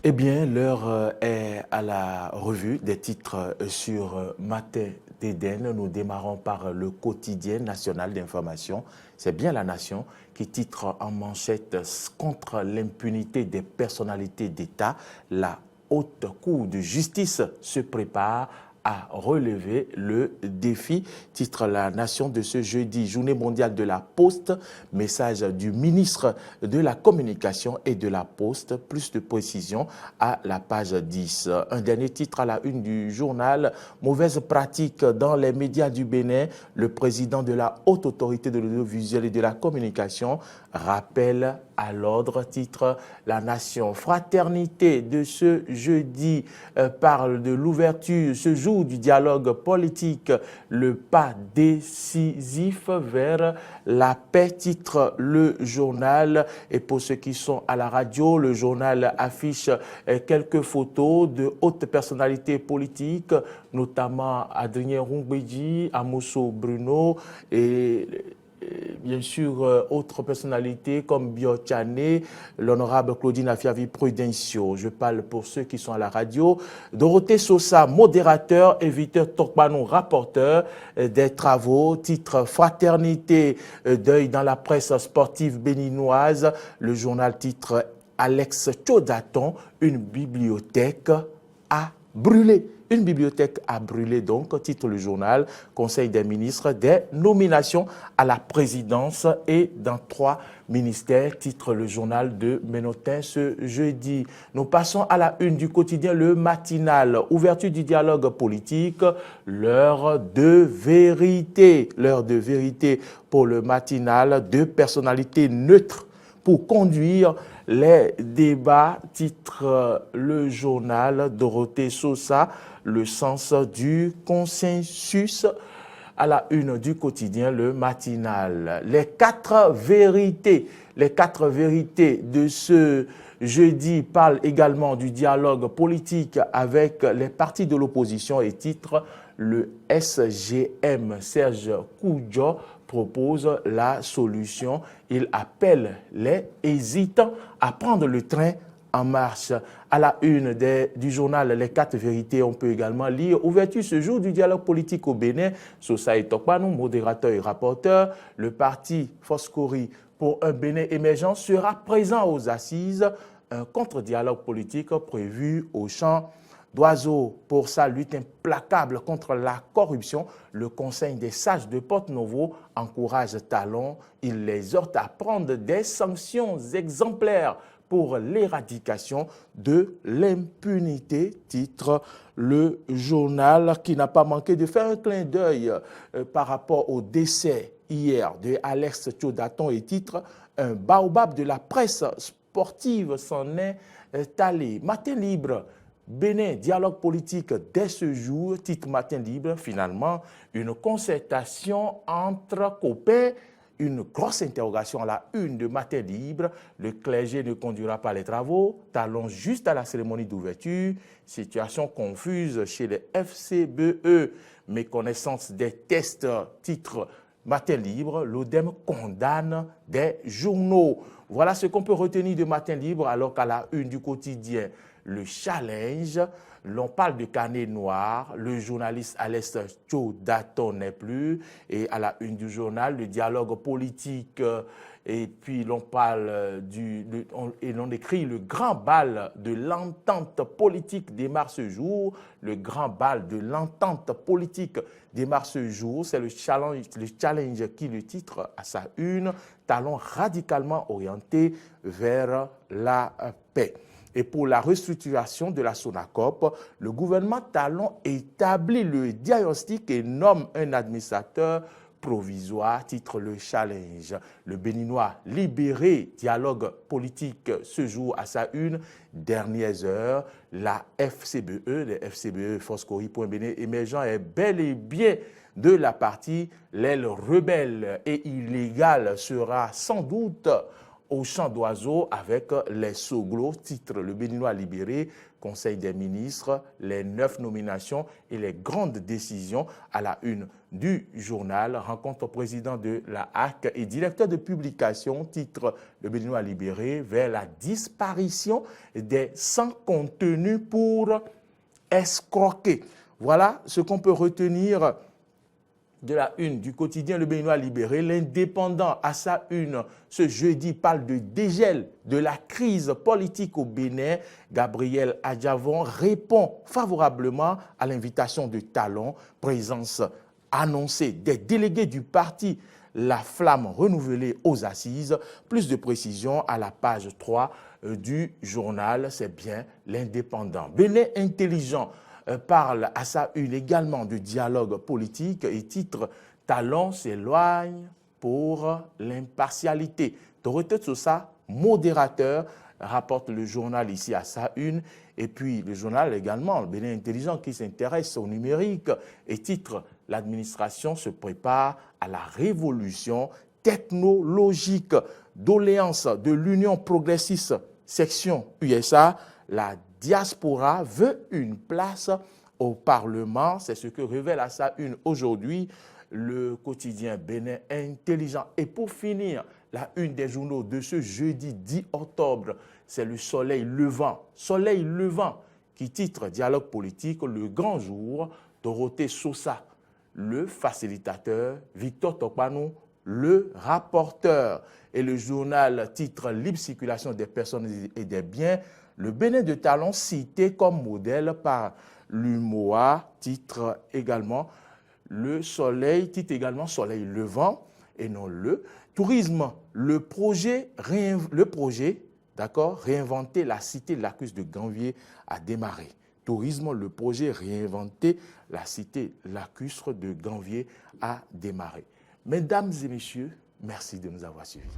Eh bien, l'heure est à la revue des titres sur Matin d'Éden. Nous démarrons par le quotidien national d'information. C'est bien La Nation qui titre en manchette contre l'impunité des personnalités d'État. La Haute Cour de justice se prépare à relever le défi, titre La Nation de ce jeudi, journée mondiale de la Poste, message du ministre de la Communication et de la Poste, plus de précision à la page 10. Un dernier titre à la une du journal, mauvaise pratique dans les médias du Bénin, le président de la Haute Autorité de l'Audiovisuel et de la Communication rappelle à l'ordre, titre La Nation. Fraternité de ce jeudi parle de l'ouverture, ce jour du dialogue politique, le pas décisif vers la paix, titre le journal. Et pour ceux qui sont à la radio, le journal affiche quelques photos de hautes personnalités politiques, notamment Adrien Rungbeji, Amosso Bruno et bien sûr, autres personnalités comme Biochane, l'honorable Claudine Afiavi Prudencio. Je parle pour ceux qui sont à la radio. Dorothée Sosa, modérateur, et Victor Tokpanou, rapporteur des travaux. Titre Fraternité, deuil dans la presse sportive béninoise. Le journal titre Alex Tchodaton, une bibliothèque à brûler. Une bibliothèque a brûlé donc, titre le journal, Conseil des ministres, des nominations à la présidence et dans 3 ministères, titre le journal de Ménotin ce jeudi. Nous passons à la une du quotidien Le Matinal, ouverture du dialogue politique, l'heure de vérité. L'heure de vérité pour Le Matinal, 2 personnalités neutres pour conduire les débats, titre le journal. Dorothée Sosa, le sens du consensus, à la une du quotidien Le Matinal. Les 4 vérités de ce jeudi parlent également du dialogue politique avec les partis de l'opposition et titre le SGM. Serge Koudjo propose la solution. Il appelle les hésitants à prendre le train en marche. À la une du journal Les 4 vérités, on peut également lire ouverture ce jour du dialogue politique au Bénin. Sosa Tokpanou, modérateur et rapporteur. Le parti Foscori pour un Bénin émergent sera présent aux assises. Un contre-dialogue politique prévu au champ d'Oiseau pour sa lutte implacable contre la corruption. Le Conseil des sages de Porte-Novo encourage Talon. Il les exhorte à prendre des sanctions exemplaires pour l'éradication de l'impunité, titre le journal, qui n'a pas manqué de faire un clin d'œil par rapport au décès hier de Alex Tchodaton et titre un baobab de la presse sportive s'en est allé. Matin libre, Bénin, dialogue politique dès ce jour, titre Matin libre, finalement, une concertation entre copains. Une grosse interrogation à la une de Matin libre. Le clergé ne conduira pas les travaux. Talon juste à la cérémonie d'ouverture. Situation confuse chez les FCBE. Méconnaissance des tests. Titre Matin libre. L'ODEM condamne des journaux. Voilà ce qu'on peut retenir de Matin libre, alors qu'à la une du quotidien, Le Challenge, l'on parle de carnet noir, le journaliste Alex Tchodaton n'est plus, et à la une du journal, le dialogue politique, et puis l'on parle et l'on écrit le grand bal de l'entente politique démarre ce jour. Le grand bal de l'entente politique démarre ce jour, c'est le challenge qui le titre à sa une, talon radicalement orienté vers la paix. Et pour la restructuration de la Sonacop, le gouvernement Talon établit le diagnostic et nomme un administrateur provisoire, titre le Challenge. Le Béninois libéré, dialogue politique ce jour à sa une, dernières heures. La FCBE, les FCBE, Foscori pour un Bénin émergent, est bel et bien de la partie. L'aile rebelle et illégale sera sans doute au chant d'oiseaux avec les Soglo, titre le Béninois libéré, Conseil des ministres, les 9 nominations et les grandes décisions à la une du journal. Rencontre au président de la HAC et directeur de publication, titre le Béninois libéré, vers la disparition des sans contenu pour escroquer. Voilà ce qu'on peut retenir de la une du quotidien Le Béninois libéré. L'Indépendant, à sa une, ce jeudi, parle de dégel de la crise politique au Bénin. Gabriel Adjavon répond favorablement à l'invitation de Talon, présence annoncée des délégués du parti La Flamme renouvelée aux assises. Plus de précisions à la page 3 du journal, c'est bien L'Indépendant. Bénin intelligent parle à sa une également de dialogue politique et titre « Talon s'éloigne pour l'impartialité ». Dorothée Sosa, modérateur, rapporte le journal ici à sa une. Et puis le journal également, le Bénin intelligent, qui s'intéresse au numérique et titre « L'administration se prépare à la révolution technologique ». Doléance de l'Union progressiste, section USA, la diaspora veut une place au Parlement. C'est ce que révèle à sa une aujourd'hui le quotidien Bénin intelligent. Et pour finir, la une des journaux de ce jeudi 10 octobre, c'est le Soleil levant. Soleil levant qui titre Dialogue politique, le grand jour, Dorothée Sosa, le facilitateur, Victor Tokpanou, le rapporteur. Et le journal titre Libre circulation des personnes et des biens. Le Bénin de Talon cité comme modèle par l'UMOA, titre également le Soleil, titre également Soleil levant et non le tourisme. Le projet d'accord, réinventer la cité lacustre de Ganvier a démarré. Tourisme, le projet réinventer la cité lacustre de Ganvier a démarré. Mesdames et messieurs, merci de nous avoir suivis.